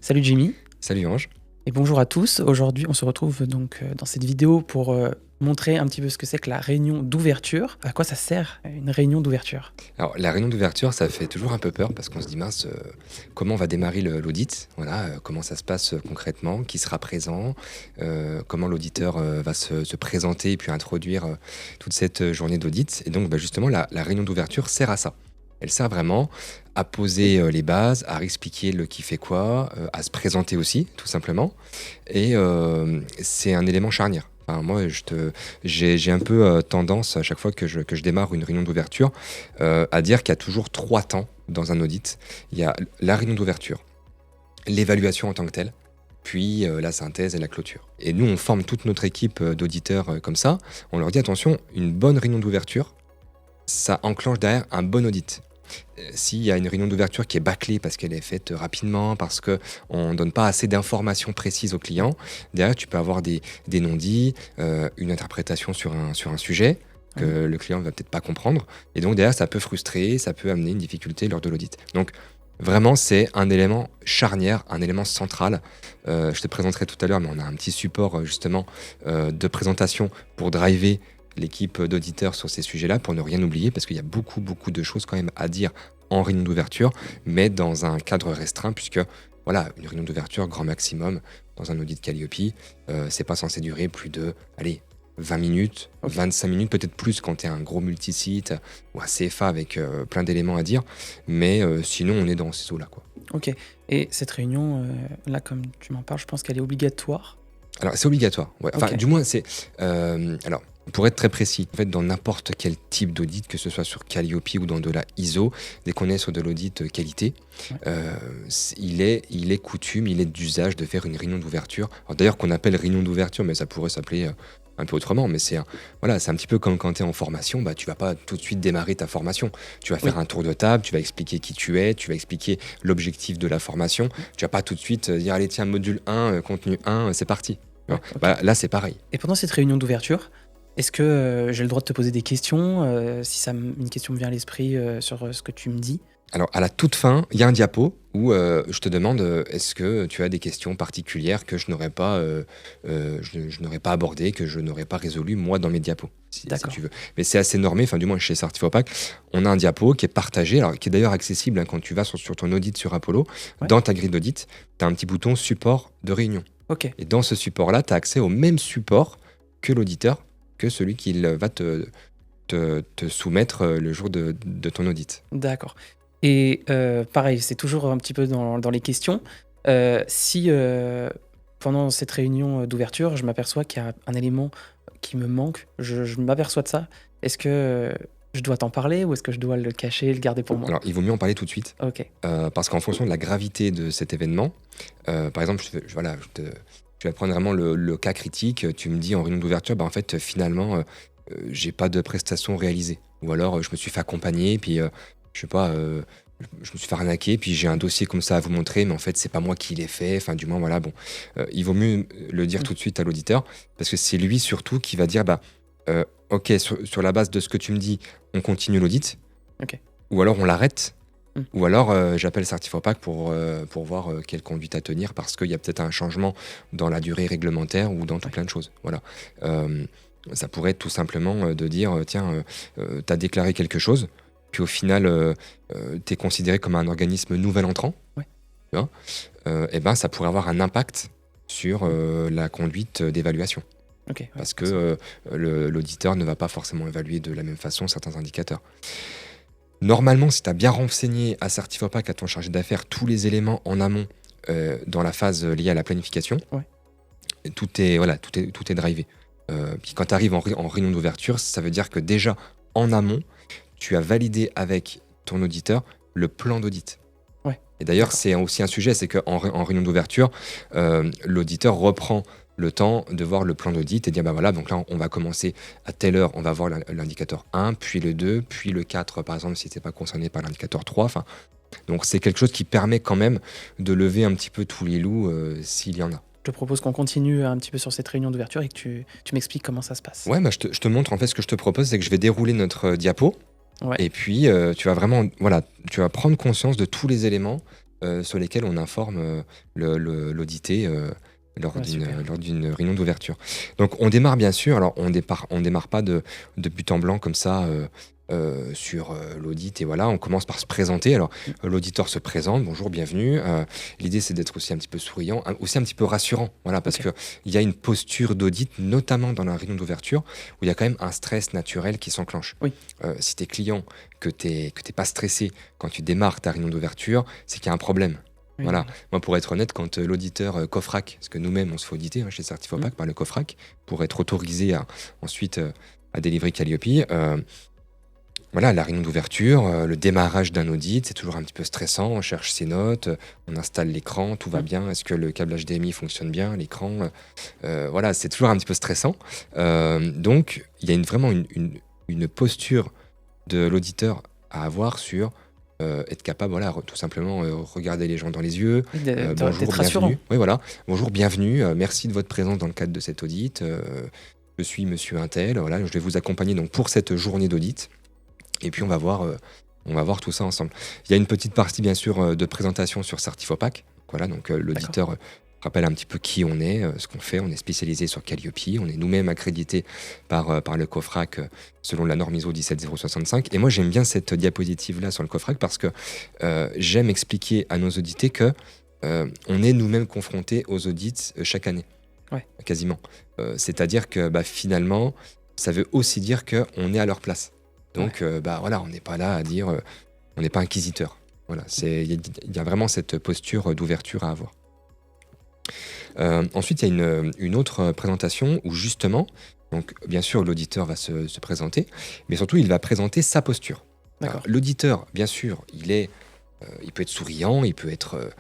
Salut Jimmy Salut Ange. et bonjour à tous. Aujourd'hui, on se retrouve donc dans cette vidéo pour montrer un petit peu ce que c'est que la réunion d'ouverture. À quoi ça sert une réunion d'ouverture? Alors la réunion d'ouverture, ça fait toujours un peu peur parce qu'on se dit mince, comment va démarrer l'audit? Voilà, comment ça se passe concrètement? Qui sera présent? Comment l'auditeur va se présenter et puis introduire toute cette journée d'audit? Et donc justement, la réunion d'ouverture sert à ça. Elle sert vraiment à poser les bases, à expliquer le qui fait quoi, à se présenter aussi, tout simplement. Et c'est un élément charnière. Enfin, moi, j'ai un peu tendance, à chaque fois que je démarre une réunion d'ouverture, à dire qu'il y a toujours 3 temps dans un audit. Il y a la réunion d'ouverture, l'évaluation en tant que telle, puis la synthèse et la clôture. Et nous, on forme toute notre équipe d'auditeurs comme ça. On leur dit attention, une bonne réunion d'ouverture, ça enclenche derrière un bon audit. S'il y a une réunion d'ouverture qui est bâclée parce qu'elle est faite rapidement, parce qu'on ne donne pas assez d'informations précises au client, derrière tu peux avoir des non-dits, une interprétation sur un sujet que le client ne va peut-être pas comprendre. Et donc derrière ça peut frustrer, ça peut amener une difficulté lors de l'audit. Donc vraiment c'est un élément charnière, un élément central. Je te présenterai tout à l'heure, mais on a un petit support justement de présentation pour driver l'équipe d'auditeurs sur ces sujets-là pour ne rien oublier, parce qu'il y a beaucoup de choses quand même à dire en réunion d'ouverture, mais dans un cadre restreint, puisque voilà, une réunion d'ouverture grand maximum dans un audit Calliope, c'est pas censé durer plus de 20 minutes, 25 minutes, peut-être plus quand tu es un gros multisite ou un CFA avec plein d'éléments à dire, mais sinon on est dans ces eaux-là, quoi. Ok. Et cette réunion, là, comme tu m'en parles, je pense qu'elle est obligatoire. Alors c'est obligatoire, ouais. Enfin Ok. du moins c'est... alors pour être très précis, en fait dans n'importe quel type d'audit, que ce soit sur Calliope ou dans de la ISO, dès qu'on est sur de l'audit qualité, Ouais. il est coutume, il est d'usage de faire une réunion d'ouverture. Alors d'ailleurs qu'on appelle réunion d'ouverture, mais ça pourrait s'appeler un peu autrement, mais voilà, c'est un petit peu comme quand tu es en formation, bah, tu vas pas tout de suite démarrer ta formation. Tu vas faire Oui. un tour de table, tu vas expliquer qui tu es, tu vas expliquer l'objectif de la formation. Tu vas pas tout de suite dire allez tiens, module 1, contenu 1, c'est parti. Ouais, ok. Bah, là c'est pareil. Et pendant cette réunion d'ouverture, est-ce que j'ai le droit de te poser des questions si une question me vient à l'esprit sur ce que tu me dis? Alors, à la toute fin, il y a un diapo où je te demande est-ce que tu as des questions particulières que je n'aurais pas, je n'aurais pas abordées, que je n'aurais pas résolues moi dans mes diapos, si D'accord. tu veux. Mais c'est assez normé, enfin du moins chez Certifopac, on a un diapo qui est partagé, alors qui est d'ailleurs accessible quand tu vas sur ton audit sur Apollo. Ouais. Dans ta grille d'audit, tu as un petit bouton support de réunion. Ok. Et dans ce support-là, tu as accès au même support que l'auditeur, que celui qui va te soumettre le jour de ton audit. D'accord. Et pareil, c'est toujours un petit peu dans les questions. Si pendant cette réunion d'ouverture, je m'aperçois qu'il y a un élément qui me manque, je m'aperçois de ça, est-ce que je dois t'en parler ou est-ce que je dois le cacher, le garder pour moi? Alors, il vaut mieux en parler tout de suite, Ok. parce qu'en fonction de la gravité de cet événement, par exemple, je vais prendre vraiment le cas critique. Tu me dis en réunion d'ouverture, bah, en fait, finalement, j'ai pas de prestations réalisées. Ou alors, je me suis fait accompagner, puis je sais pas, je me suis fait arnaquer, puis j'ai un dossier comme ça à vous montrer, mais en fait, c'est pas moi qui l'ai fait. Enfin, du moins, voilà, bon. Il vaut mieux le dire tout de suite à l'auditeur, parce que c'est lui surtout qui va dire, bah, ok, sur la base de ce que tu me dis, on continue l'audit, Ok. ou alors on l'arrête. Mm. Ou alors j'appelle Certifopac pour voir quelle conduite à tenir parce qu'il y a peut-être un changement dans la durée réglementaire ou dans tout plein de choses. Voilà. Ça pourrait être tout simplement de dire tiens, tu as déclaré quelque chose, puis au final tu es considéré comme un organisme nouvel entrant. Ouais. Tu vois, et ben, ça pourrait avoir un impact sur la conduite d'évaluation. Ok. Ouais, Parce que l'auditeur ne va pas forcément évaluer de la même façon certains indicateurs. Normalement, si tu as bien renseigné à Certifopac, à ton chargé d'affaires, tous les éléments en amont dans la phase liée à la planification, Ouais. tout est drivé. Puis quand tu arrives en réunion d'ouverture, ça veut dire que déjà, en amont, tu as validé avec ton auditeur le plan d'audit. Ouais. Et d'ailleurs, D'accord. c'est aussi un sujet, c'est qu'en réunion d'ouverture, l'auditeur reprend le temps de voir le plan d'audit et dire bah voilà, donc là on va commencer à telle heure, on va voir l'indicateur 1, puis le 2, puis le 4 par exemple si tu n'es pas concerné par l'indicateur 3. Enfin, donc c'est quelque chose qui permet quand même de lever un petit peu tous les loups s'il y en a. Je te propose qu'on continue un petit peu sur cette réunion d'ouverture et que tu m'expliques comment ça se passe. Ouais, bah, je te montre en fait ce que je te propose, c'est que je vais dérouler notre diapo Ouais. et puis tu vas vraiment, voilà, tu vas prendre conscience de tous les éléments sur lesquels on informe l'audité lors Ouais, super. lors d'une réunion d'ouverture. Donc on démarre bien sûr, alors on démarre pas de but en blanc comme ça sur l'audit et voilà, on commence par se présenter. Alors Mmh. l'auditeur se présente, bonjour, bienvenue. L'idée c'est d'être aussi un petit peu souriant, aussi un petit peu rassurant, voilà, parce OK. que il y a une posture d'audit, notamment dans la réunion d'ouverture, où il y a quand même un stress naturel qui s'enclenche. Oui. Si t'es client, que t'es pas stressé quand tu démarres ta réunion d'ouverture, c'est qu'il y a un problème. Oui, Voilà, oui. moi pour être honnête, quand l'auditeur COFRAC, parce que nous-mêmes on se fait auditer chez Mmh. Certifopac par le COFRAC, pour être autorisé ensuite à délivrer Calliope, voilà, la réunion d'ouverture, le démarrage d'un audit, c'est toujours un petit peu stressant, on cherche ses notes, on installe l'écran, tout va Mmh. bien, est-ce que le câble HDMI fonctionne bien, l'écran, voilà, c'est toujours un petit peu stressant. Donc il y a vraiment une posture de l'auditeur à avoir sur être capable, voilà, tout simplement regarder les gens dans les yeux. Oui, Bonjour, d'être rassurant. bienvenue. Oui, voilà. Bonjour, bienvenue. Merci de votre présence dans le cadre de cet audit. Je suis Monsieur Untel. Voilà, je vais vous accompagner donc pour cette journée d'audit. Et puis on va voir tout ça ensemble. Il y a une petite partie bien sûr de présentation sur Certifopac. Voilà, donc D'accord. l'auditeur rappelle un petit peu qui on est, ce qu'on fait. On est spécialisé sur Calliope. On est nous-mêmes accrédités par le COFRAC selon la norme ISO 17065. Et moi j'aime bien cette diapositive-là sur le COFRAC parce que j'aime expliquer à nos audités que on est nous-mêmes confrontés aux audits chaque année. Ouais. Quasiment. C'est-à-dire que finalement, ça veut aussi dire qu'on est à leur place. Donc, voilà, on n'est pas là à dire, on n'est pas inquisiteur. Voilà, il y a vraiment cette posture d'ouverture à avoir. Ensuite, il y a une autre présentation où justement, donc bien sûr, l'auditeur va se présenter, mais surtout, il va présenter sa posture. Alors, D'accord. l'auditeur, bien sûr, il peut être souriant, il peut être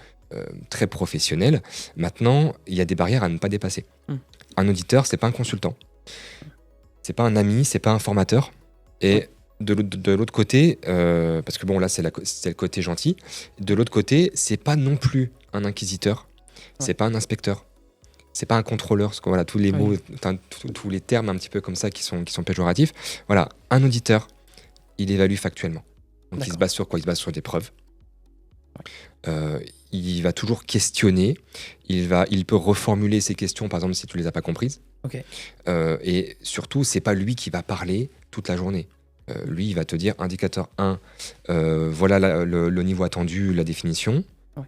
très professionnel. Maintenant, il y a des barrières à ne pas dépasser. Mmh. Un auditeur, c'est pas un consultant, c'est pas un ami, c'est pas un formateur. Et Ouais. de l'autre côté, parce que bon là c'est le côté gentil, de l'autre côté c'est pas non plus un inquisiteur, Ouais. c'est pas un inspecteur, c'est pas un contrôleur, parce que voilà tous les Oui. mots, enfin, tous les termes un petit peu comme ça qui sont péjoratifs. Voilà, un auditeur, il évalue factuellement. Donc il se D'accord. base sur quoi? Il se base sur des preuves. Il va toujours questionner, il peut reformuler ses questions par exemple si tu les as pas comprises. OK. Et surtout, c'est pas lui qui va parler toute la journée. Lui, il va te dire indicateur 1, voilà le niveau attendu, la définition. Ouais.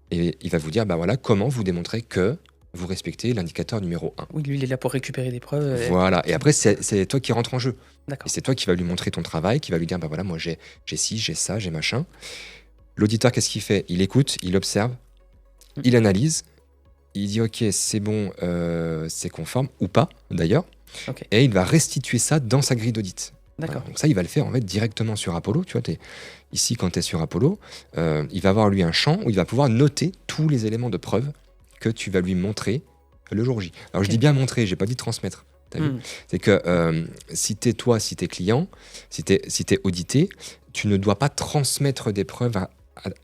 Et il va vous dire, voilà, comment vous démontrez que vous respectez l'indicateur numéro 1. Oui, lui, il est là pour récupérer des preuves. Voilà. Et après, c'est toi qui rentres en jeu. Et D'accord. c'est toi qui vas lui montrer ton travail, qui va lui dire, voilà, moi j'ai ci, j'ai ça, j'ai machin. L'auditeur, qu'est-ce qu'il fait? Il écoute, il observe, Mm. il analyse, il dit, ok, c'est bon, c'est conforme, ou pas d'ailleurs. OK. Et il va restituer ça dans sa grille d'audit. Voilà. D'accord. Donc ça, il va le faire en fait directement sur Apollo. Tu vois, ici, quand tu es sur Apollo, il va avoir lui un champ où il va pouvoir noter tous les éléments de preuve que tu vas lui montrer le jour J. Alors je Ok. dis bien montrer, j'ai pas dit transmettre. T'as vu? Mmh. C'est que si t'es toi, si t'es client, si t'es audité, tu ne dois pas transmettre des preuves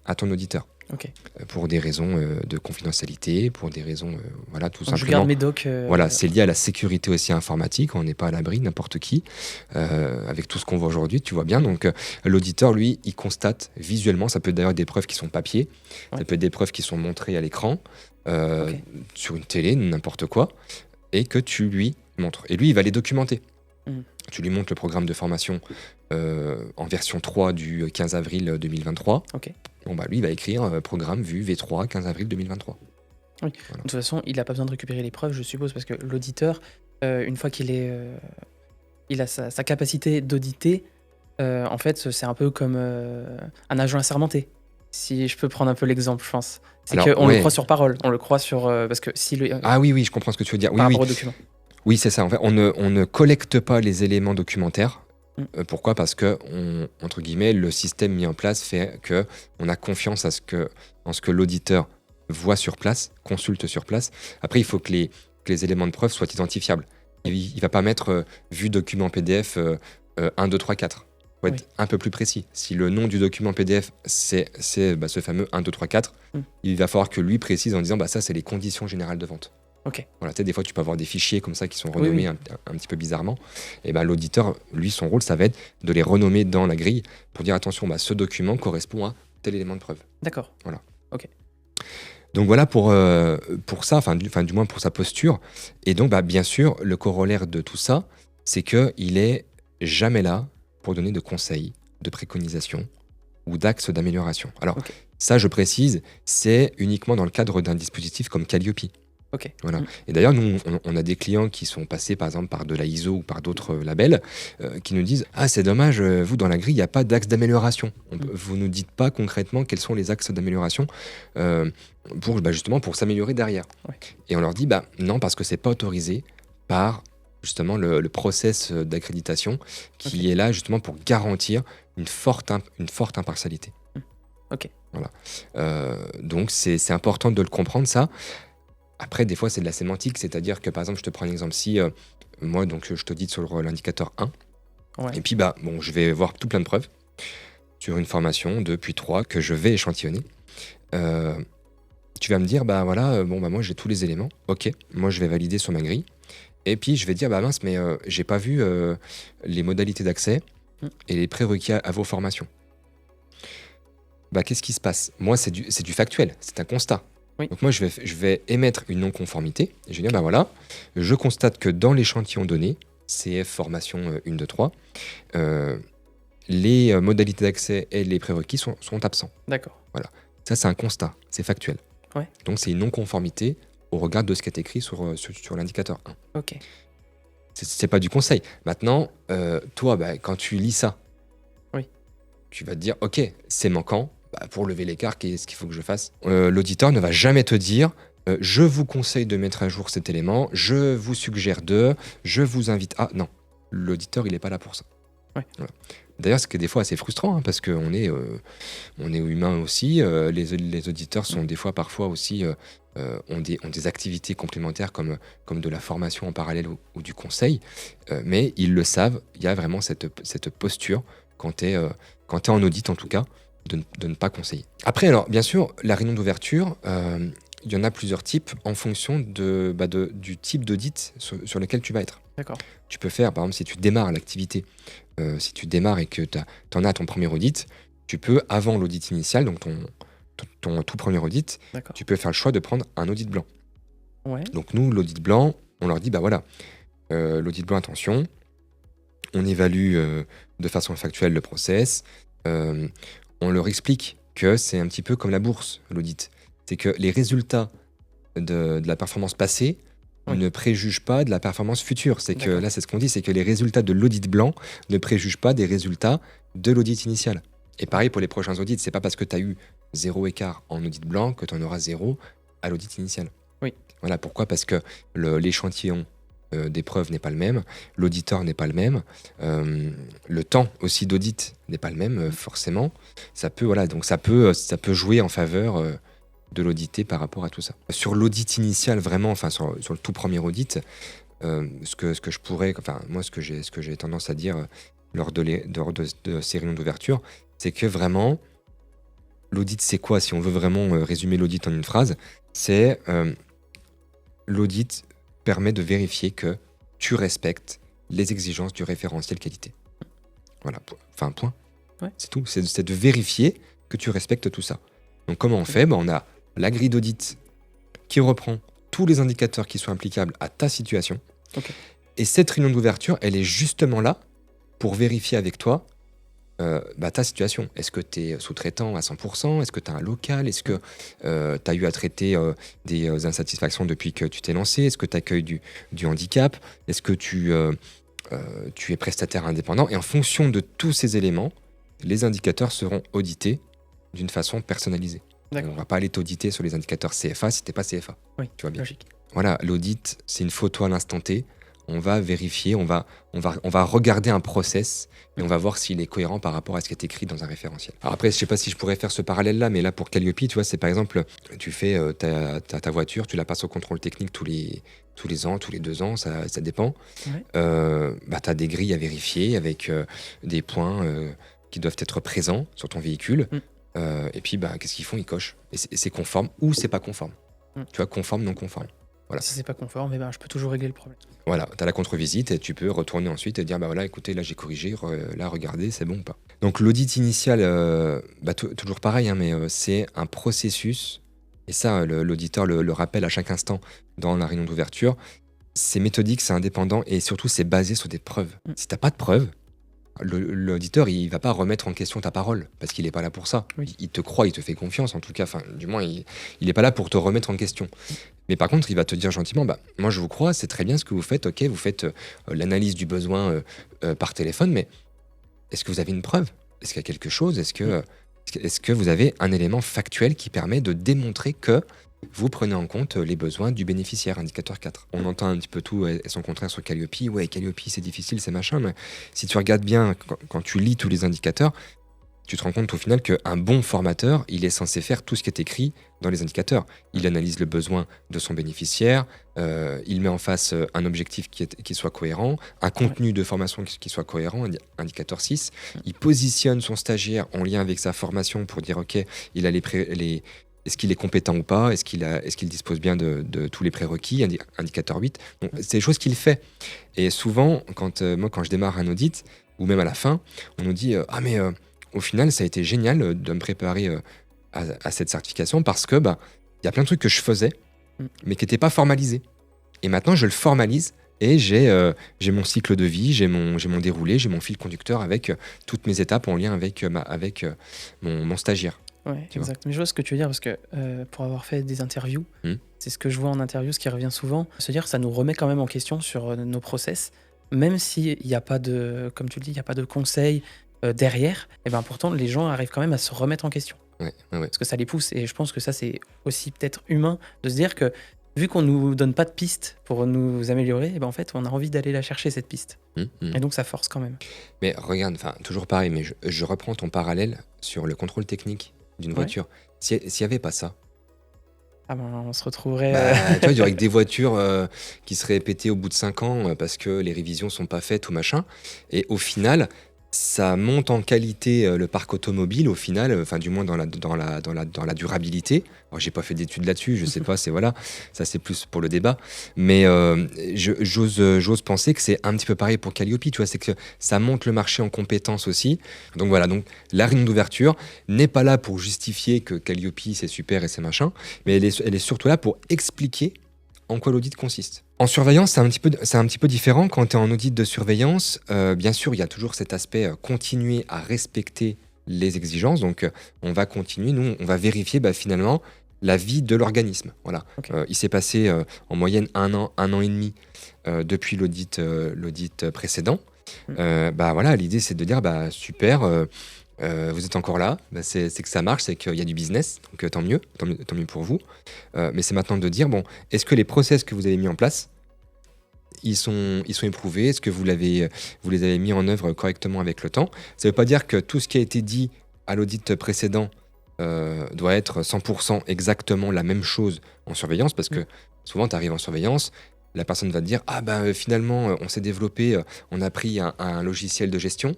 à ton auditeur. OK. Pour des raisons de confidentialité, pour des raisons, voilà, tout Donc je simplement. garde mes docs. Voilà, c'est lié à la sécurité aussi informatique. On n'est pas à l'abri de n'importe qui. Avec tout ce qu'on voit aujourd'hui, tu vois bien. Donc, l'auditeur, lui, il constate visuellement. Ça peut être d'ailleurs des preuves qui sont papier. Ouais. Ça peut être des preuves qui sont montrées à l'écran, Ok. sur une télé, n'importe quoi. Et que tu lui montres. Et lui, il va les documenter. Mhm. Tu lui montres le programme de formation en version 3 du 15 avril 2023. Ok. Bon, lui, il va écrire programme vu V3 15 avril 2023. De toute façon, il n'a pas besoin de récupérer les preuves, je suppose, parce que l'auditeur, une fois qu'il il a sa capacité d'auditer, en fait, c'est un peu comme un agent assermenté. Si je peux prendre un peu l'exemple, je pense. C'est Alors, qu'on ouais. le croit sur parole. On le croit sur. Parce que si le. Ah oui, je comprends ce que tu veux dire. Oui, Par oui. rapport au document. Oui, c'est ça. En fait, on ne collecte pas les éléments documentaires. Mm. Pourquoi? Parce que, entre guillemets, le système mis en place fait qu'on a confiance en ce que l'auditeur voit sur place, consulte sur place. Après, il faut que les éléments de preuve soient identifiables. Il ne va pas mettre vu document PDF 1, 2, 3, 4. Il faut être un peu plus précis. Si le nom du document PDF, c'est ce fameux 1, 2, 3, 4, il va falloir que lui précise en disant ça, c'est les conditions générales de vente. Ok. Voilà, des fois, tu peux avoir des fichiers comme ça qui sont renommés un petit peu bizarrement. Et l'auditeur, lui, son rôle, ça va être de les renommer dans la grille pour dire attention, ce document correspond à tel élément de preuve. D'accord. Voilà. OK. Donc voilà pour ça, du moins pour sa posture. Et donc, bah, bien sûr, le corollaire de tout ça, c'est qu'il est jamais là pour donner de conseils, de préconisations ou d'axes d'amélioration. Alors, OK. ça, je précise, c'est uniquement dans le cadre d'un dispositif comme Calliope. OK. Voilà. Et d'ailleurs, nous, on a des clients qui sont passés, par exemple, par de la ISO ou par d'autres labels, qui nous disent: Ah, c'est dommage, vous, dans la grille, il n'y a pas d'axe d'amélioration. Vous ne nous dites pas concrètement quels sont les axes d'amélioration justement pour s'améliorer derrière. Ouais. Et on leur dit: Bah non, parce que c'est pas autorisé par justement le process d'accréditation qui OK. est là justement pour garantir une forte impartialité. OK. Voilà. Donc, c'est important de le comprendre, ça. Après, des fois, c'est de la sémantique, c'est-à-dire que, par exemple, je te prends un exemple. Si moi, donc, je t'audite sur l'indicateur 1, Ouais. et puis, bah, bon, je vais voir tout plein de preuves sur une formation 2 puis 3 que je vais échantillonner. Tu vas me dire: bah voilà, bon, bah moi, j'ai tous les éléments. Ok, moi, je vais valider sur ma grille. Et puis, je vais dire: bah mince, mais j'ai pas vu les modalités d'accès et les prérequis à vos formations. Bah, qu'est-ce qui se passe? Moi, c'est du factuel, c'est un constat. Oui. Donc moi, je vais émettre une non-conformité. Et je vais dire: bah voilà, je constate que dans l'échantillon donné, CF formation 1, 2, 3, les modalités d'accès et les prérequis sont absents. D'accord. Voilà. Ça, c'est un constat, c'est factuel. Ouais. Donc c'est une non-conformité au regard de ce qui est écrit sur l'indicateur 1. OK. C'est pas du conseil. Maintenant, toi, bah, quand tu lis ça, Oui. tu vas te dire: ok, c'est manquant. Bah, pour lever l'écart, qu'est-ce qu'il faut que je fasse? L'auditeur ne va jamais te dire: je vous conseille de mettre à jour cet élément, je vous suggère je vous invite à. Non, l'auditeur, il n'est pas là pour ça. Ouais. Voilà. D'ailleurs, ce qui est des fois assez frustrant, hein, parce qu'on est humain aussi. Les auditeurs sont des fois, parfois aussi, ont des activités complémentaires comme de la formation en parallèle ou du conseil. Mais ils le savent, il y a vraiment cette posture quand tu es en audit, en tout cas, de ne pas conseiller. Après, alors, bien sûr, la réunion d'ouverture, il y en a plusieurs types en fonction du type d'audit sur lequel tu vas être. D'accord. Tu peux faire, par exemple, si tu démarres l'activité, si tu démarres et que tu en as ton premier audit, tu peux, avant l'audit initial, donc ton tout premier audit, D'accord. tu peux faire le choix de prendre un audit blanc. Ouais. Donc nous, l'audit blanc, on leur dit: bah voilà, l'audit blanc, attention, on évalue de façon factuelle le process, on leur explique que c'est un petit peu comme la bourse, l'audit. C'est que les résultats de la performance passée ne préjugent pas de la performance future. C'est que là, c'est ce qu'on dit, c'est que les résultats de l'audit blanc ne préjugent pas des résultats de l'audit initial. Et pareil pour les prochains audits, c'est pas parce que tu as eu 0 écart en audit blanc que tu en auras 0 à l'audit initial. Oui. Voilà pourquoi, parce que l'échantillon des preuves n'est pas le même, l'auditeur n'est pas le même, le temps aussi d'audit n'est pas le même, forcément. Ça peut, voilà, donc ça peut jouer en faveur de l'audité par rapport à tout ça. Sur l'audit initial, vraiment, enfin sur le tout premier audit, ce que je pourrais, enfin moi ce que j'ai tendance à dire lors de ces réunions d'ouverture, c'est que vraiment l'audit, c'est quoi? Si on veut vraiment résumer l'audit en une phrase, c'est l'audit permet de vérifier que tu respectes les exigences du référentiel qualité. Voilà, enfin point. Ouais. C'est tout, c'est de vérifier que tu respectes tout ça. Donc comment on fait? On a la grille d'audit qui reprend tous les indicateurs qui sont applicables à ta situation. Okay. Et cette réunion d'ouverture, elle est justement là pour vérifier avec toi ta situation. Est-ce que tu es sous-traitant à 100%? Est-ce que tu as un local? Est-ce que tu as eu à traiter des insatisfactions depuis que tu t'es lancé? Est-ce que tu accueilles du handicap? Est-ce que tu es prestataire indépendant? Et en fonction de tous ces éléments, les indicateurs seront audités d'une façon personnalisée. On ne va pas aller t'auditer sur les indicateurs CFA si tu n'es pas CFA. Oui, tu vois bien. Logique. Voilà, l'audit, c'est une photo à l'instant T. On va vérifier, on va regarder un process et on va voir s'il est cohérent par rapport à ce qui est écrit dans un référentiel. Alors après, je ne sais pas si je pourrais faire ce parallèle-là, mais là, pour Calliope, tu vois, c'est par exemple, tu fais ta voiture, tu la passes au contrôle technique tous les ans, tous les 2 ans, ça dépend. Ouais. Tu as des grilles à vérifier avec des points qui doivent être présents sur ton véhicule. Et puis, qu'est-ce qu'ils font? Ils cochent. Et c'est conforme ou c'est pas conforme. Tu vois, conforme, non conforme. Voilà. Si c'est pas conforme, je peux toujours régler le problème. Voilà, tu as la contre-visite et tu peux retourner ensuite et dire: bah voilà, écoutez, là j'ai corrigé, là regardez, c'est bon ou pas. Donc l'audit initial, toujours pareil, hein, mais c'est un processus, et ça, l'auditeur le rappelle à chaque instant dans la réunion d'ouverture. C'est méthodique, c'est indépendant, et surtout, c'est basé sur des preuves. Mm. Si t'as pas de preuves, l'auditeur, il va pas remettre en question ta parole, parce qu'il est pas là pour ça. Oui. Il te croit, il te fait confiance, en tout cas. Enfin, du moins, il est pas là pour te remettre en question. Mais par contre, il va te dire gentiment, moi je vous crois, c'est très bien ce que vous faites, ok, vous faites l'analyse du besoin par téléphone, mais est-ce que vous avez une preuve? Est-ce qu'il y a quelque chose? Est-ce que vous avez un élément factuel qui permet de démontrer que vous prenez en compte les besoins du bénéficiaire, indicateur 4. On entend un petit peu tout et son contraire sur Calliope. Ouais, Calliope, c'est difficile, c'est machin, mais si tu regardes bien, quand tu lis tous les indicateurs, tu te rends compte au final qu'un bon formateur, il est censé faire tout ce qui est écrit dans les indicateurs. Il analyse le besoin de son bénéficiaire, il met en face un objectif qui soit cohérent, un contenu de formation qui soit cohérent, indicateur 6. Il positionne son stagiaire en lien avec sa formation pour dire, ok, il a est-ce qu'il est compétent ou pas? Est-ce qu'il dispose bien de tous les prérequis? Indicateur 8. Donc, c'est des choses qu'il fait. Et souvent, quand je démarre un audit, ou même à la fin, on nous dit au final, ça a été génial de me préparer à cette certification parce que y a plein de trucs que je faisais, mais qui n'étaient pas formalisés. Et maintenant, je le formalise et j'ai mon cycle de vie, j'ai mon déroulé, j'ai mon fil conducteur avec toutes mes étapes en lien avec mon stagiaire. Ouais, exact. Mais je vois ce que tu veux dire parce que pour avoir fait des interviews, c'est ce que je vois en interview, ce qui revient souvent, se dire ça nous remet quand même en question sur nos process, même s'il n'y a pas de, comme tu le dis, il n'y a pas de conseils derrière, et ben pourtant les gens arrivent quand même à se remettre en question. Ouais. Parce que ça les pousse, et je pense que ça c'est aussi peut-être humain de se dire que vu qu'on nous donne pas de piste pour nous améliorer, et ben en fait on a envie d'aller la chercher cette piste. Et donc ça force quand même. Mais regarde, toujours pareil, mais je reprends ton parallèle sur le contrôle technique d'une voiture. S'il n'y avait pas ça, on se retrouverait... tu vois, il y aurait que des voitures qui seraient pétées au bout de 5 ans parce que les révisions sont pas faites ou machin. Et au final, ça monte en qualité le parc automobile, au final, enfin du moins dans la durabilité. Alors, j'ai pas fait d'études là-dessus, je sais pas, ça c'est plus pour le débat. Mais j'ose penser que c'est un petit peu pareil pour Calliope, tu vois, c'est que ça monte le marché en compétences aussi. Donc voilà, donc la réunion d'ouverture n'est pas là pour justifier que Calliope c'est super et c'est machin, mais elle est surtout là pour expliquer en quoi l'audit consiste. En surveillance, c'est un petit peu différent. Quand tu es en audit de surveillance, bien sûr, il y a toujours cet aspect continuer à respecter les exigences. Donc, on va continuer, nous, on va vérifier finalement la vie de l'organisme. Voilà. Okay. Il s'est passé en moyenne un an et demi depuis l'audit précédent. Voilà, l'idée, c'est de dire, super, vous êtes encore là, c'est que ça marche, c'est qu'il y a du business, donc tant mieux pour vous. Mais c'est maintenant de dire, est-ce que les process que vous avez mis en place, ils sont éprouvés? Est-ce que vous les avez mis en œuvre correctement avec le temps? Ça ne veut pas dire que tout ce qui a été dit à l'audit précédent doit être 100% exactement la même chose en surveillance, parce que souvent, tu arrives en surveillance, la personne va te dire, finalement, on s'est développé, on a pris un logiciel de gestion.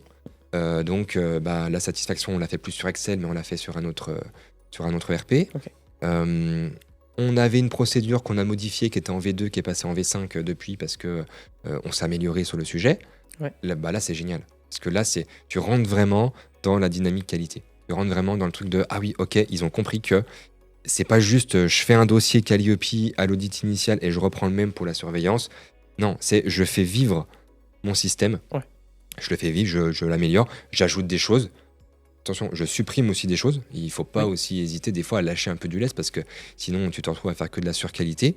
Donc la satisfaction, on l'a fait plus sur Excel, mais on l'a fait sur un autre RP. Okay. On avait une procédure qu'on a modifiée qui était en V2, qui est passée en V5 depuis parce que on s'est amélioré sur le sujet. Ouais. Là, c'est génial. Parce que là, tu rentres vraiment dans la dynamique qualité. Tu rentres vraiment dans le truc de ah oui, ok, ils ont compris que c'est pas juste je fais un dossier Calliope à l'audit initial et je reprends le même pour la surveillance. Non, c'est je fais vivre mon système. Ouais. Je le fais vivre, je l'améliore, j'ajoute des choses. Attention, je supprime aussi des choses. Il ne faut pas aussi hésiter des fois à lâcher un peu du lest parce que sinon tu te retrouves à faire que de la surqualité.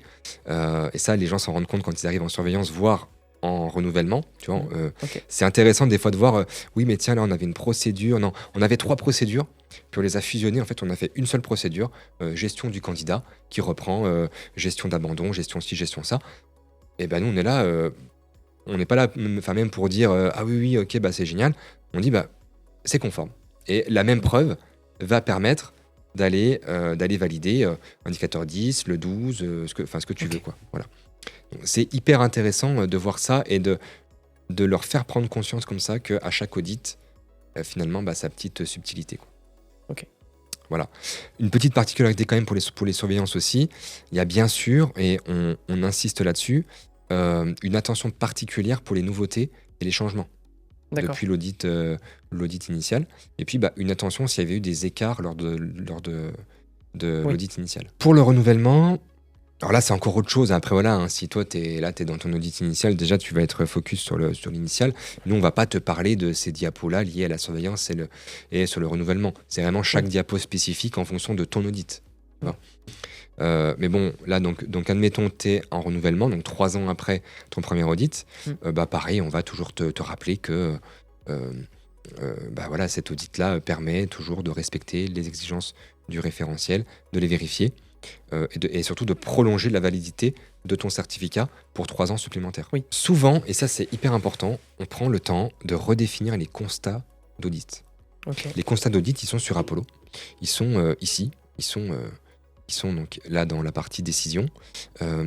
Et ça, les gens s'en rendent compte quand ils arrivent en surveillance, voire en renouvellement. Tu vois, Okay. C'est intéressant des fois de voir, oui mais tiens là on avait une procédure, non, on avait 3 procédures, puis on les a fusionnées. En fait on a fait une seule procédure, gestion du candidat qui reprend gestion d'abandon, gestion ci, gestion ça. Et nous on est là... on n'est pas là, même pour dire ah oui, ok, c'est génial. On dit c'est conforme. Et la même preuve va permettre d'aller valider indicateur 10, le 12, ce que tu veux, quoi. Voilà. Donc, c'est hyper intéressant de voir ça et de leur faire prendre conscience comme ça qu'à chaque audit, finalement, sa petite subtilité, quoi. Ok. Voilà. Une petite particularité quand même pour les surveillances aussi. Il y a bien sûr, et on insiste là-dessus, une attention particulière pour les nouveautés et les changements. D'accord. depuis l'audit initial. Et puis, une attention s'il y avait eu des écarts de Oui. l'audit initial. Pour le renouvellement, alors là, c'est encore autre chose. Après, voilà, hein, si toi, tu es dans ton audit initial, déjà, tu vas être focus sur l'initial. Nous, on va pas te parler de ces diapos-là liés à la surveillance et sur le renouvellement. C'est vraiment chaque Oui. diapo spécifique en fonction de ton audit. Tu Oui. vois. Mais bon, là, donc admettons, tu es en renouvellement, donc 3 ans après ton premier audit, pareil, on va toujours te rappeler que euh, voilà, cet audit-là permet toujours de respecter les exigences du référentiel, de les vérifier et surtout de prolonger la validité de ton certificat pour 3 ans supplémentaires. Oui. Souvent, et ça c'est hyper important, on prend le temps de redéfinir les constats d'audit. Ok. Les constats d'audit, ils sont sur Apollo. Ils sont ici. Ils sont donc là dans la partie décision.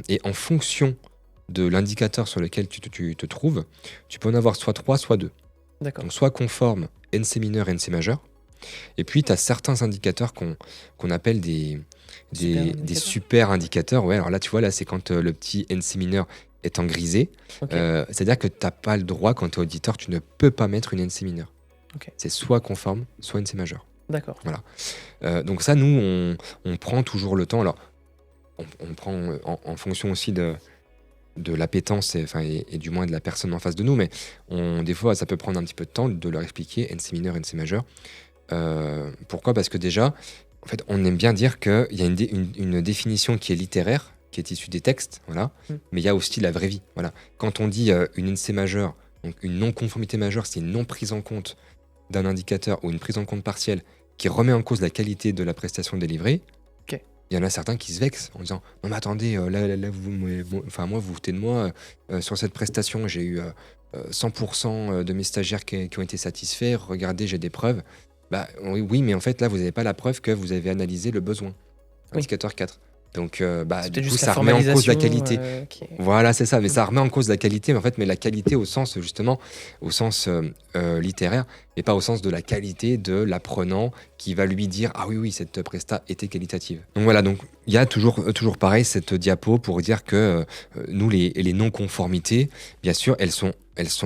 Et en fonction de l'indicateur sur lequel tu te trouves, tu peux en avoir soit 3, soit 2. D'accord. Donc soit conforme NC mineur, NC majeur. Et puis tu as certains indicateurs qu'on appelle des Super super indicateurs. Ouais, alors là, tu vois, là, c'est quand le petit NC mineur est en grisé. Ok. C'est-à-dire que tu n'as pas le droit, quand tu es auditeur, tu ne peux pas mettre une NC mineure. Ok. C'est soit conforme, soit NC majeur. D'accord. Donc ça, nous, on prend toujours le temps. Alors, on prend en fonction aussi de l'appétence et du moins de la personne en face de nous, mais des fois, ça peut prendre un petit peu de temps de leur expliquer NC mineur, NC majeur. Pourquoi ? Parce que déjà, en fait, on aime bien dire qu'il y a une définition qui est littéraire, qui est issue des textes, voilà, mais il y a aussi la vraie vie. Voilà. Quand on dit une NC majeure, donc une non-conformité majeure, c'est une non-prise en compte d'un indicateur ou une prise en compte partielle qui remet en cause la qualité de la prestation délivrée. Ok. Il y en a certains qui se vexent en disant non mais attendez, là moi vous foutez de moi, sur cette prestation j'ai eu 100% de mes stagiaires qui ont été satisfaits, regardez j'ai des preuves. Oui, mais en fait là vous n'avez pas la preuve que vous avez analysé le besoin. Oui. Indicateur 4. Donc C'est du peut-être coup juste ça remet en cause la qualité. qui est- Voilà, c'est ça, mais ça remet en cause la qualité, mais la qualité au sens, justement, au sens littéraire, et pas au sens de la qualité de l'apprenant qui va lui dire « Ah oui, cette presta était qualitative ». Donc voilà, donc il y a toujours pareil, cette diapo pour dire que nous, les non-conformités, bien sûr, elles sont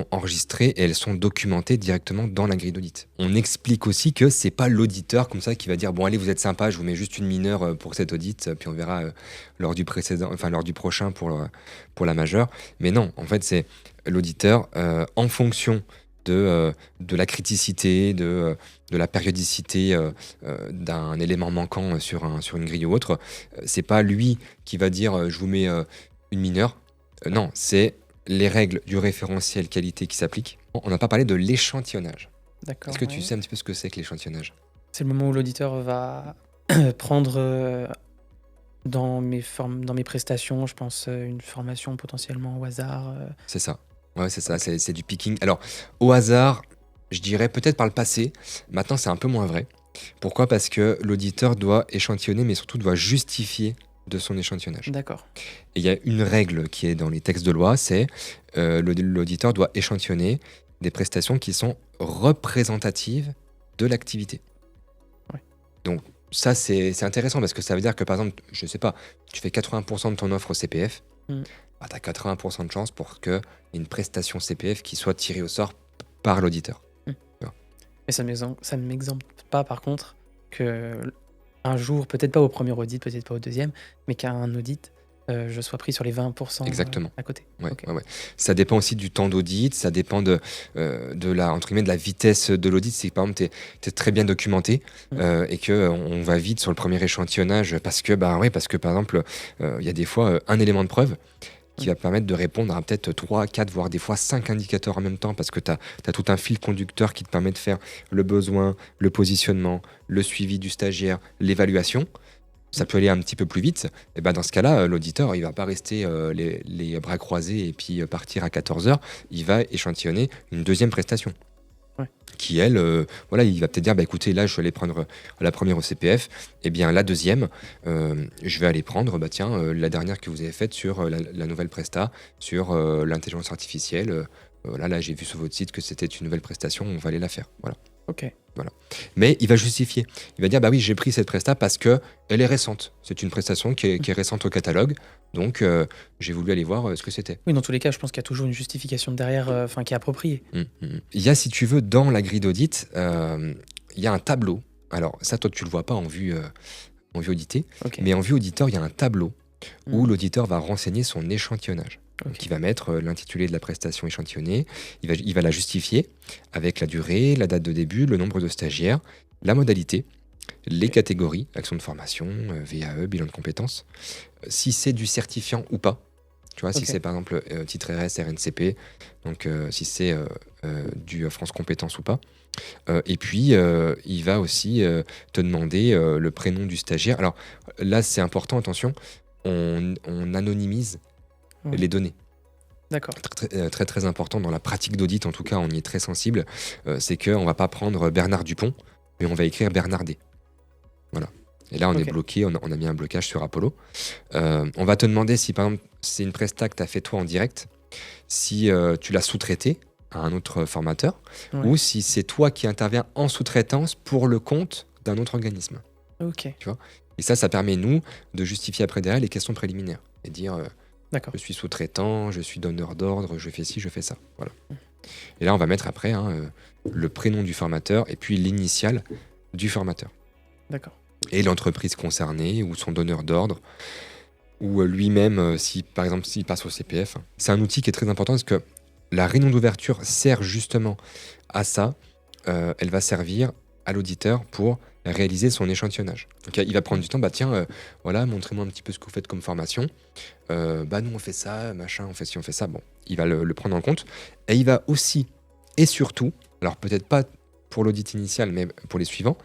enregistrées et elles sont documentées directement dans la grille d'audit. On explique aussi que c'est pas l'auditeur comme ça qui va dire « Bon, allez, vous êtes sympa, je vous mets juste une mineure pour cet audit, puis on verra lors du prochain pour la majeure. » Mais non, en fait, c'est l'auditeur en fonction de la criticité, de la périodicité d'un élément manquant sur une grille ou autre. C'est pas lui qui va dire je vous mets une mineure. Non, c'est les règles du référentiel qualité qui s'appliquent. On n'a pas parlé de l'échantillonnage. D'accord. Est-ce que tu sais un petit peu ce que c'est que l'échantillonnage ? C'est le moment où l'auditeur va prendre dans mes prestations, je pense, une formation potentiellement au hasard. C'est ça. Ouais, c'est ça, c'est du picking. Alors, au hasard, je dirais peut-être par le passé. Maintenant, c'est un peu moins vrai. Pourquoi ? Parce que l'auditeur doit échantillonner, mais surtout doit justifier de son échantillonnage. D'accord. Et il y a une règle qui est dans les textes de loi, c'est l'auditeur doit échantillonner des prestations qui sont représentatives de l'activité. Ouais. Donc, ça, c'est intéressant parce que ça veut dire que, par exemple, je sais pas, tu fais 80% de ton offre au CPF, tu as 80% de chance pour qu'il y ait une prestation CPF qui soit tirée au sort par l'auditeur. Mais ça ne m'exempte pas, par contre, que un jour, peut-être pas au premier audit, peut-être pas au deuxième, mais qu'à un audit, je sois pris sur les 20% Exactement. à côté. Ouais, Ok. ouais. Ça dépend aussi du temps d'audit, ça dépend de la, entre guillemets, de la vitesse de l'audit. Si par exemple tu es très bien documenté et qu'on va vite sur le premier échantillonnage parce que par exemple, il y a des fois un élément de preuve qui va permettre de répondre à peut-être 3, 4, voire des fois 5 indicateurs en même temps parce que tu as tout un fil conducteur qui te permet de faire le besoin, le positionnement, le suivi du stagiaire, l'évaluation. Ça peut aller un petit peu plus vite. Et dans ce cas-là, l'auditeur, il va pas rester les bras croisés et puis partir à 14h. Il va échantillonner une deuxième prestation. Ouais. Qui, elle, il va peut-être dire, écoutez, là, je suis allé prendre la première au CPF. Et bien, la deuxième, je vais aller prendre, la dernière que vous avez faite sur la nouvelle presta, sur l'intelligence artificielle. Là, j'ai vu sur votre site que c'était une nouvelle prestation, on va aller la faire. Voilà. OK. Voilà. Mais il va justifier. Il va dire, bah oui, j'ai pris cette presta parce que elle est récente. C'est une prestation qui est récente au catalogue. Donc, j'ai voulu aller voir ce que c'était. Oui, dans tous les cas, je pense qu'il y a toujours une justification derrière, enfin, qui est appropriée. Il y a, si tu veux, dans la grille d'audit, il y a un tableau. Alors, ça, toi, tu le vois pas en vue auditée. OK. Mais en vue auditeur, il y a un tableau où Mmh. l'auditeur va renseigner son échantillonnage. Donc, OK. il va mettre l'intitulé de la prestation échantillonnée, il va la justifier avec la durée, la date de début, le nombre de stagiaires, la modalité, les OK. catégories, action de formation, VAE, bilan de compétences, si c'est du certifiant ou pas. Tu vois, si OK. c'est par exemple titre RS, RNCP, donc si c'est du France Compétences ou pas. Et puis, il va aussi te demander le prénom du stagiaire. Alors là, c'est important, attention, on anonymise Ouais. les données. D'accord. Très, très important dans la pratique d'audit, en tout cas, on y est très sensible. C'est qu'on ne va pas prendre Bernard Dupont, mais on va écrire Bernard D. Voilà. Et là, on est OK. bloqué, on a mis un blocage sur Apollo. On va te demander si, par exemple, c'est une presta que tu as fait toi en direct, si tu l'as sous-traité à un autre formateur, Ouais. ou si c'est toi qui interviens en sous-traitance pour le compte d'un autre organisme. OK. Et ça permet, nous, de justifier après derrière les questions préliminaires. Et dire, D'accord. je suis sous-traitant, je suis donneur d'ordre, je fais ci, je fais ça. Voilà. Et là, on va mettre après le prénom du formateur et puis l'initiale du formateur. D'accord. Et l'entreprise concernée ou son donneur d'ordre ou lui-même, si par exemple s'il passe au CPF. C'est un outil qui est très important parce que la réunion d'ouverture sert justement à ça. Elle va servir à l'auditeur pour réaliser son échantillonnage. Donc il va prendre du temps, bah tiens, voilà, montrez-moi un petit peu ce que vous faites comme formation. Bah nous on fait ça, machin, on fait ci, on fait ça. Bon, il va le prendre en compte. Et il va aussi, et surtout, alors peut-être pas pour l'audit initial, mais pour les suivants,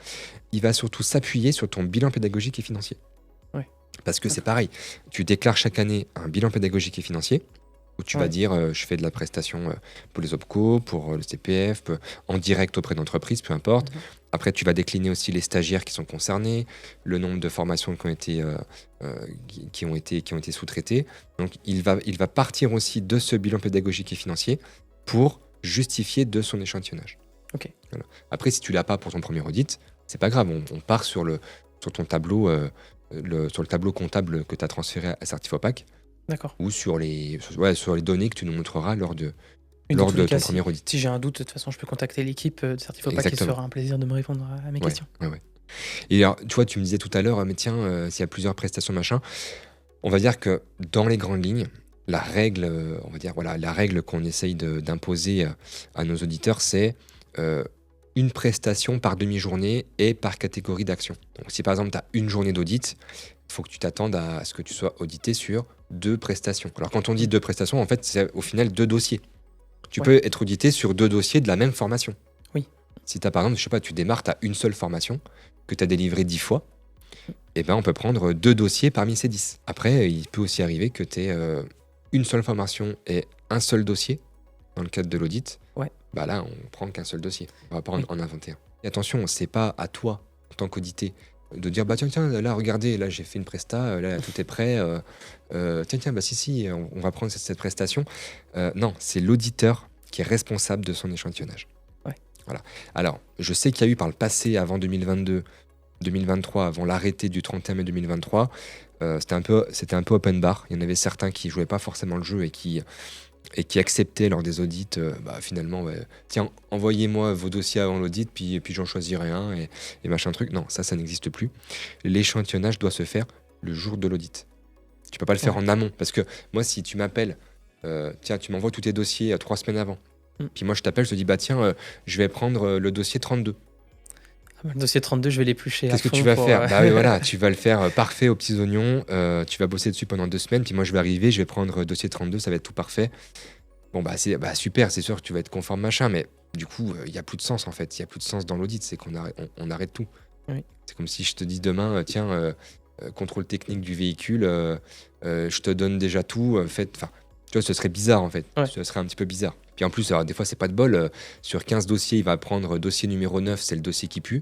il va surtout s'appuyer sur ton bilan pédagogique et financier. Ouais. Parce que c'est pareil, tu déclares chaque année un bilan pédagogique et financier, où tu vas Ouais. dire je fais de la prestation pour les OPCO, pour le CPF, en direct auprès d'entreprises, peu importe. Mhm. Après, tu vas décliner aussi les stagiaires qui sont concernés, le nombre de formations qui ont été sous-traitées. Donc, il va partir aussi de ce bilan pédagogique et financier pour justifier de son échantillonnage. OK. Voilà. Après, si tu l'as pas pour ton premier audit, c'est pas grave. On part sur ton tableau, sur le tableau comptable que tu as transféré à Certifopac D'accord. ou sur les données que tu nous montreras lors de Et dans tous les ton cas, premier audit. si j'ai un doute, de toute façon, je peux contacter l'équipe de Certifopac qui se Exactement. fera un plaisir de me répondre à mes Ouais, questions. ouais. Et alors, tu vois, tu me disais tout à l'heure, mais tiens, s'il y a plusieurs prestations, machin, on va dire que dans les grandes lignes, la règle, on va dire, voilà, la règle qu'on essaye d'imposer à nos auditeurs, c'est une prestation par demi-journée et par catégorie d'action. Donc, si par exemple, tu as une journée d'audit, il faut que tu t'attendes à ce que tu sois audité sur 2 prestations. Alors, quand on dit 2 prestations, en fait, c'est au final 2 dossiers. Tu Ouais. peux être audité sur 2 dossiers de la même formation. Oui. Si tu as, par exemple, je sais pas, tu démarres, tu as une seule formation que tu as délivrée 10 fois, eh ben, on peut prendre 2 dossiers parmi ces 10. Après, il peut aussi arriver que tu aies une seule formation et un seul dossier dans le cadre de l'audit. Ouais. Bah là, on prend qu'un seul dossier. On va pas Oui. en inventer un. Et attention, c'est pas à toi, en tant qu'audité, de dire bah tiens, là, regardez, là, j'ai fait une presta, là, tout est prêt. Tiens, bah si, on va prendre cette prestation. Non, c'est l'auditeur qui est responsable de son échantillonnage. Ouais. Voilà. Alors, je sais qu'il y a eu par le passé, avant 2022, 2023, avant l'arrêté du 31 mai 2023, c'était un peu open bar. Il y en avait certains qui jouaient pas forcément le jeu et qui acceptaient lors des audits, finalement, ouais, tiens, envoyez-moi vos dossiers avant l'audit, puis j'en choisirai un et machin truc. Non, ça n'existe plus. L'échantillonnage doit se faire le jour de l'audit. Tu peux pas le faire Ouais. en amont. Parce que moi, si tu m'appelles, tiens, tu m'envoies tous tes dossiers 3 semaines avant. Puis moi, je t'appelle, je te dis, bah tiens, je vais prendre le dossier 32. Le dossier 32, je vais l'éplucher à Qu'est-ce que fond tu vas pour, faire? Bah oui, voilà, tu vas le faire parfait aux petits oignons. Tu vas bosser dessus pendant 2 semaines. Puis moi, je vais arriver, je vais prendre dossier 32, ça va être tout parfait. Bon, bah, super, c'est sûr que tu vas être conforme, machin. Mais du coup, il n'y a plus de sens, en fait. Il n'y a plus de sens dans l'audit. C'est qu'on arrête, on arrête tout. Oui. C'est comme si je te dis demain, tiens, contrôle technique du véhicule, je te donne déjà tout. Enfin, tu vois, ce serait bizarre, en fait. Ouais. Ce serait un petit peu bizarre. Puis en plus, alors, des fois, c'est pas de bol. Sur 15 dossiers, il va prendre dossier numéro 9, c'est le dossier qui pue.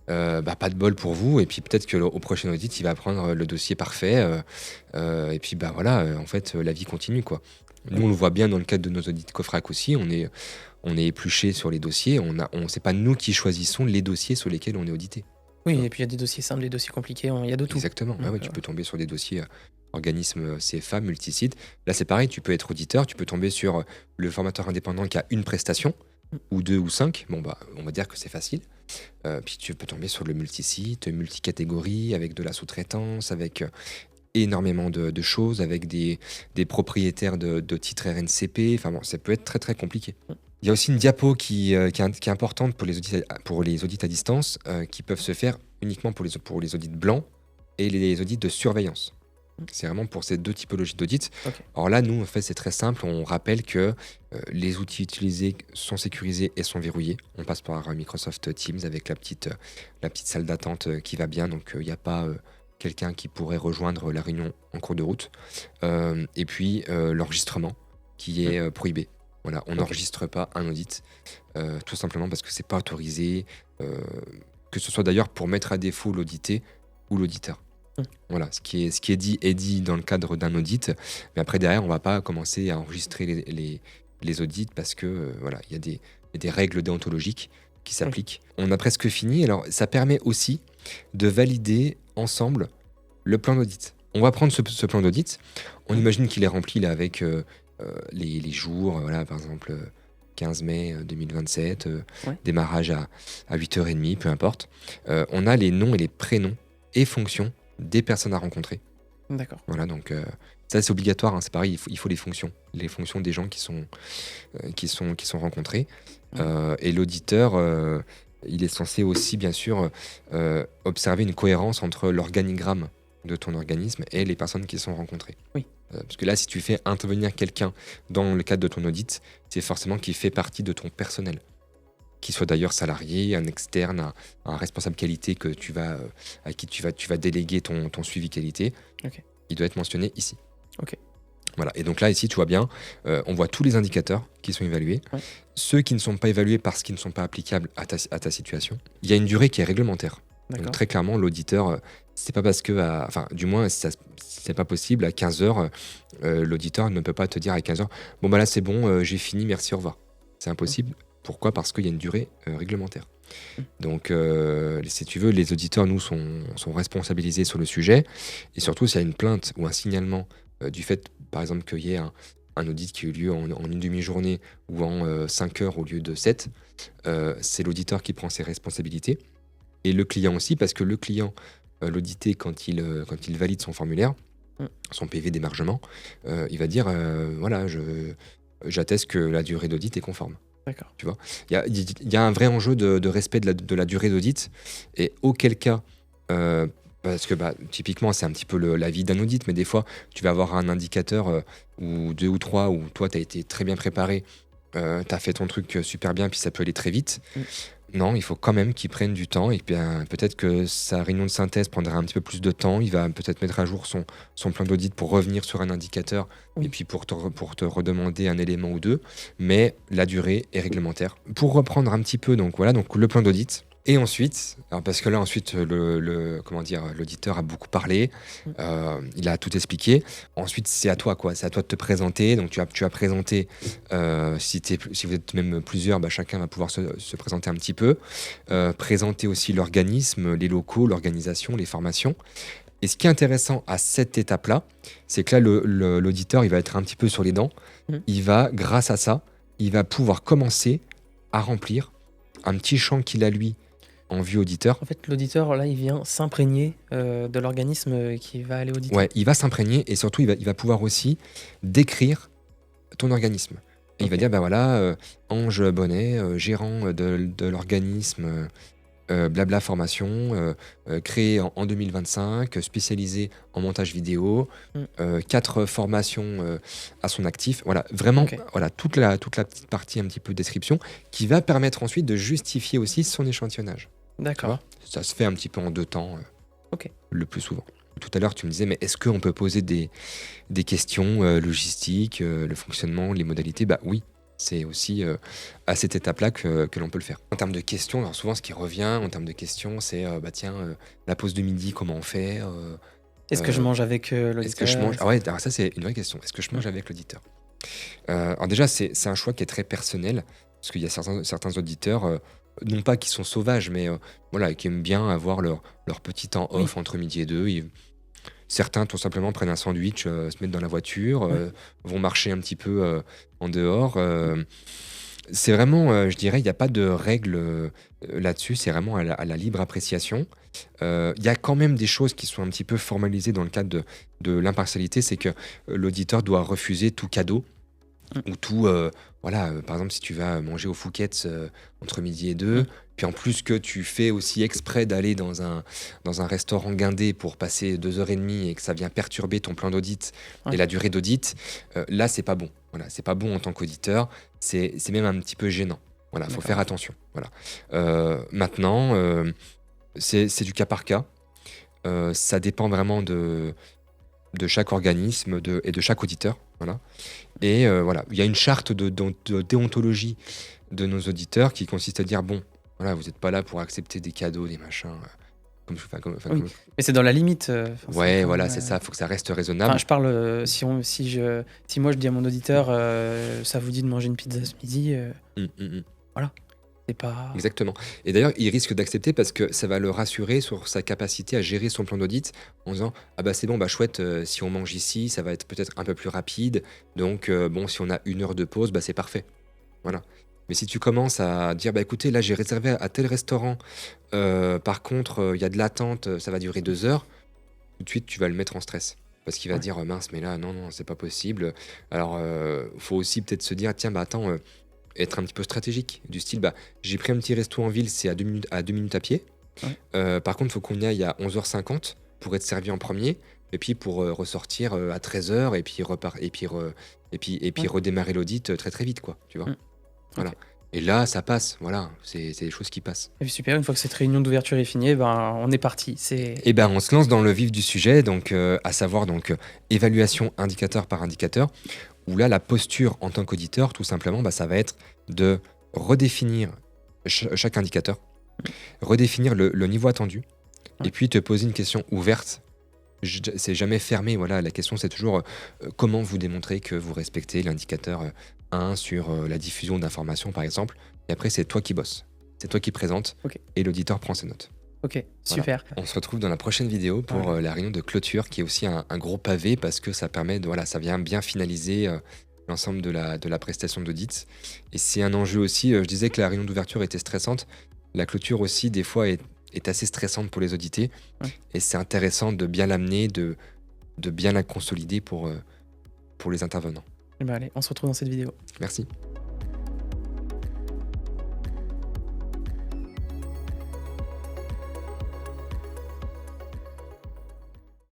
Pas de bol pour vous et puis peut-être que au prochain audit, il va prendre le dossier parfait, et puis, voilà, en fait, la vie continue, quoi. Nous, on le voit bien dans le cadre de nos audits Cofrac aussi, on est épluchés sur les dossiers, c'est pas nous qui choisissons les dossiers sur lesquels on est audité. Oui, Ouais. et puis il y a des dossiers simples, des dossiers compliqués, il y a de tout. Exactement. Ah Donc, ouais, tu peux tomber sur des dossiers organismes CFA, multisites. Là, c'est pareil, tu peux être auditeur, tu peux tomber sur le formateur indépendant qui a une prestation, ou deux ou cinq. Bon, on va dire que c'est facile. Puis tu peux tomber sur le multisite, multicatégorie, avec de la sous-traitance, avec énormément de choses, avec des propriétaires de titres RNCP. Enfin bon, ça peut être très très compliqué. Il y a aussi une diapo qui est importante pour les audits à distance, qui peuvent se faire uniquement pour les audits blancs et les audits de surveillance. C'est vraiment pour ces deux typologies d'audits. Ok. Alors là, nous, en fait, c'est très simple. On rappelle que les outils utilisés sont sécurisés et sont verrouillés. On passe par Microsoft Teams avec la petite salle d'attente qui va bien. Donc, il n'y a pas quelqu'un qui pourrait rejoindre la réunion en cours de route. Et puis, l'enregistrement qui est prohibé. Voilà, on n'enregistre pas un audit, tout simplement parce que c'est pas autorisé, que ce soit d'ailleurs pour mettre à défaut l'audité ou l'auditeur. Voilà, ce qui est dit dans le cadre d'un audit, mais après derrière, on va pas commencer à enregistrer les audits parce que voilà, il y a des règles déontologiques qui s'appliquent. On a presque fini, alors ça permet aussi de valider ensemble le plan d'audit. On va prendre ce plan d'audit, on imagine qu'il est rempli là avec les jours, voilà, par exemple 15 mai 2027, démarrage à 8h30, peu importe. On a les noms et les prénoms et fonctions des personnes à rencontrer. D'accord. Voilà, donc ça c'est obligatoire, hein, c'est pareil, il faut les fonctions des gens qui sont rencontrés. Et l'auditeur, il est censé aussi bien sûr observer une cohérence entre l'organigramme de ton organisme et les personnes qui sont rencontrées. Oui. Parce que là, si tu fais intervenir quelqu'un dans le cadre de ton audit, c'est forcément qu'il fait partie de ton personnel. Qu'il soit d'ailleurs salarié, un externe, un responsable qualité à qui tu vas déléguer ton suivi qualité. Ok. Il doit être mentionné ici. Ok. Voilà. Et donc là, ici, tu vois bien, on voit tous les indicateurs qui sont évalués. Ouais. Ceux qui ne sont pas évalués parce qu'ils ne sont pas applicables à ta situation. Il y a une durée qui est réglementaire. Donc très clairement, l'auditeur, c'est pas parce que, du moins, c'est pas possible, à 15h, l'auditeur ne peut pas te dire à 15h, bon bah là c'est bon, j'ai fini, merci, au revoir. C'est impossible. Pourquoi ? Parce qu'il y a une durée réglementaire. Donc, si tu veux, les auditeurs, nous, sont responsabilisés sur le sujet. Et surtout, s'il y a une plainte ou un signalement du fait, par exemple, qu'il y ait un audit qui a eu lieu en une demi-journée ou en 5 heures au lieu de 7, c'est l'auditeur qui prend ses responsabilités. Et le client aussi, parce que le client, l'audité, quand il valide son formulaire, son PV d'émargement, il va dire, voilà, j'atteste que la durée d'audit est conforme. D'accord. Tu vois, il y a un vrai enjeu de respect de la durée d'audit, et auquel cas, parce que typiquement c'est un petit peu la vie d'un audit, mais des fois tu vas avoir un indicateur ou deux ou trois où toi tu as été très bien préparé, tu as fait ton truc super bien, puis ça peut aller très vite. Non, il faut quand même qu'il prenne du temps, et bien peut-être que sa réunion de synthèse prendra un petit peu plus de temps. Il va peut-être mettre à jour son plan d'audit pour revenir sur un indicateur, et puis pour te redemander un élément ou deux. Mais la durée est réglementaire. Pour reprendre un petit peu, donc voilà, donc le plan d'audit. Et ensuite, parce que là ensuite l'auditeur a beaucoup parlé, il a tout expliqué. Ensuite c'est à toi c'est à toi de te présenter. Donc tu as présenté, si vous êtes même plusieurs, chacun va pouvoir se présenter un petit peu, présenter aussi l'organisme, les locaux, l'organisation, les formations. Et ce qui est intéressant à cette étape-là, c'est que là l'auditeur il va être un petit peu sur les dents. Il va, grâce à ça, il va pouvoir commencer à remplir un petit champ qu'il a lui en vue auditeur. En fait, l'auditeur, là, il vient s'imprégner de l'organisme qui va aller auditer. Ouais, il va s'imprégner, et surtout, il va pouvoir aussi décrire ton organisme. Et il va dire, voilà, Ange Bonnet, gérant de l'organisme Blabla Formation, créé en 2025, spécialisé en montage vidéo, 4 formations à son actif. Voilà, vraiment, voilà, toute la petite partie un petit peu description qui va permettre ensuite de justifier aussi son échantillonnage. D'accord. Ça se fait un petit peu en 2 temps, le plus souvent. Tout à l'heure, tu me disais, mais est-ce qu'on peut poser des questions logistiques, le fonctionnement, les modalités ? Oui. C'est aussi à cette étape-là que l'on peut le faire. En termes de questions, alors souvent ce qui revient en termes de questions, c'est bah tiens, la pause de midi, comment on fait Est-ce que je Euh, mange avec Est-ce que je l'auditeur? mange. Ah ouais, alors ça c'est une vraie question. Est-ce que je mange avec l'auditeur Alors déjà, c'est un choix qui est très personnel, parce qu'il y a certains auditeurs, non pas qui sont sauvages, mais voilà, qui aiment bien avoir leur petit temps Oui, off entre midi et deux. Certains, tout simplement, prennent un sandwich, se mettent dans la voiture, ouais. vont marcher un petit peu en dehors. C'est vraiment, je dirais, il n'y a pas de règle là-dessus, c'est vraiment à la libre appréciation. Il y a quand même des choses qui sont un petit peu formalisées dans le cadre de l'impartialité, c'est que l'auditeur doit refuser tout cadeau Mmh. ou tout, voilà, par exemple, si tu vas manger au Fouquet's entre midi et Mmh. deux, puis en plus que tu fais aussi exprès d'aller dans un restaurant guindé pour passer 2 heures et demie et que ça vient perturber ton plan d'audit et Ouais, la durée d'audit, là, c'est pas bon. Voilà, c'est pas bon en tant qu'auditeur, c'est même un petit peu gênant. Voilà, faut d'accord. faire attention. Voilà. Maintenant, c'est du cas par cas. Ça dépend vraiment de chaque organisme et de chaque auditeur. Voilà. Et voilà, il y a une charte de déontologie de nos auditeurs qui consiste à dire bon, voilà, vous n'êtes pas là pour accepter des cadeaux, des machins, Oui, mais c'est dans la limite, enfin, c'est ouais, quand voilà, même, c'est ça, faut que ça reste enfin, raisonnable. je parle, si moi je dis à mon auditeur, «Ça vous dit de manger une pizza ce midi?» Mm, mm, mm. voilà, c'est pas Exactement. Et d'ailleurs, il risque d'accepter parce que ça va le rassurer sur sa capacité à gérer son plan d'audit en disant ah bah c'est bon, bah chouette, si on mange ici, ça va être peut-être un peu plus rapide. Donc bon, si on a 1 heure de pause, bah c'est parfait. Voilà. Mais si tu commences à dire bah écoutez, là j'ai réservé à tel restaurant, par contre il y a de l'attente, ça va durer 2 heures, tout de suite tu vas le mettre en stress. Parce qu'il va ouais, dire mince, mais là non, non, c'est pas possible. Alors faut aussi peut-être se dire tiens, bah attends, être un petit peu stratégique, du style bah j'ai pris un petit resto en ville, c'est à 2 minutes à pied. ouais, Par contre, il faut qu'on y aille à 11h50 pour être servi en premier, et puis pour ressortir à 13h, et puis, ouais. redémarrer l'audit très très vite, quoi, tu vois. Mmh. Voilà. OK. Et là, ça passe, voilà, c'est des choses qui passent. Et puis super, une fois que cette réunion d'ouverture est finie, ben, on est parti. C'est Et ben, on se lance dans le vif du sujet, donc à savoir donc évaluation indicateur par indicateur, où là, la posture en tant qu'auditeur, tout simplement, bah, ça va être de redéfinir chaque indicateur, redéfinir le niveau attendu, et ouais, puis te poser une question ouverte. C'est jamais fermé, voilà, la question c'est toujours comment vous démontrez que vous respectez l'indicateur 1 sur la diffusion d'informations par exemple, et après c'est toi qui bosses, c'est toi qui présente, OK, et l'auditeur prend ses notes. OK, Voilà. super. On se retrouve dans la prochaine vidéo pour Ouais. la réunion de clôture qui est aussi un gros pavé parce que ça permet de, voilà, ça vient bien finaliser l'ensemble de la prestation d'audit. Et c'est un enjeu aussi, je disais que la réunion d'ouverture était stressante, la clôture aussi des fois est assez stressante pour les audités, Ouais. et c'est intéressant de bien l'amener, de bien la consolider pour les intervenants. Et ben, allez, on se retrouve dans cette vidéo. Merci.